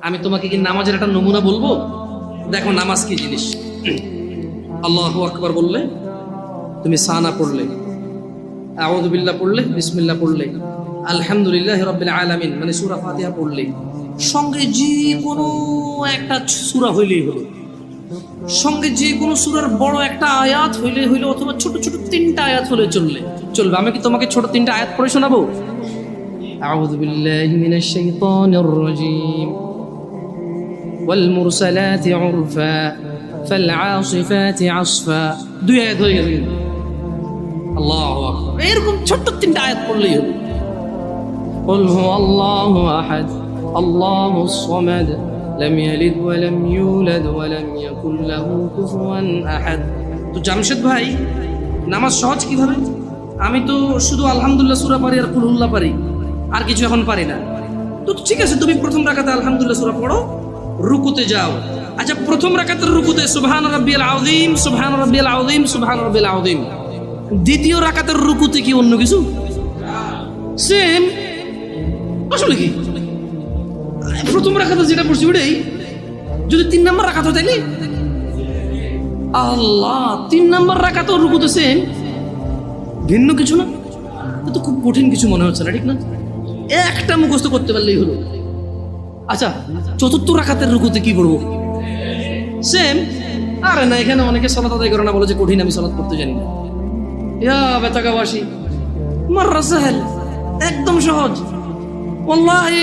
আমি তোমাকে কি নামাজের একটা নমুনা বলবো? দেখো নামাজ কি জিনিস। আল্লাহু আকবার বললে, তুমি সানা পড়লে, আউযু বিল্লাহ পড়লে, বিসমিল্লাহ পড়লে, আলহামদুলিল্লাহি রাব্বিল আলামিন মানে সূরা ফাতিহা পড়লে, সঙ্গে যে কোনো একটা সূরা হইলেই হলো, সঙ্গে যে কোনো সূরার বড় একটা আয়াত হইলে হইলো, অথবা ছোট ছোট তিনটা আয়াত হলে চলবে। আমি কি তোমাকে ছোট তিনটা আয়াত পড়ে শোনাবো? আউযু বিল্লাহি মিনাশ শাইতানির রাজীম, ওয়াল মুরসালাতি উরফা ফাল আসিফাতি আসফা। দুই আয়াত হয়ে গেছে। আল্লাহু আকবার। এরকম ছোট্ট তিনটা আয়াত পড়লেই হলো। কুল হুয়াল্লাহু আহাদ আল্লাহুস সামাদ লাম ইয়ালিদ ওয়া লাম ইউলাদ ওয়া লাম ইয়াকুল লাহু কুফুয়ান আহাদ। তো জামশেদ ভাই, নামাজ সহজ কিভাবে? আমি তো শুধু আলহামদুলিল্লাহ সূরা পারি আর কুল হুল্লাহ পারি, আর কিছু এখন পারি না। তো ঠিক আছে, তুমি প্রথম রাকাতে আলহামদুলিল্লাহ সূরা পড়ো, রুকুতে যাও। আচ্ছা, প্রথম রাকাতের রুকুতে সুবহান রাব্বিয়াল আযীম, সুবহান রাব্বিয়াল আযীম, সুবহান রাব্বিয়াল আযীম। দ্বিতীয় রাকাতের রুকুতে কি অন্য কিছু? সেম। আসলে কি প্রথম রাকাতে যেটা পড়ছি ওটাই, যদি 3 নম্বর রাকাত হয় তাইলে আল্লাহ 3 নম্বর রাকাতেও রুকুতে সেম, ভিন্ন কিছু না। তো খুব কঠিন কিছু মনে হচ্ছে না, ঠিক না? একটা মুখস্থ করতে পারলেই হলো। আচ্ছা, চতুর্থ রাকাতের রুকুতে কি পড়বো? সেম। আরে না, এখানে অনেকে সালাত আদায় করে না, বলে যে কঠিন, আমি সালাত করতে জানি না। ইয়া বেতাকাবাসী, মাররা সাহেল, একদম সহজ। ওয়াল্লাহি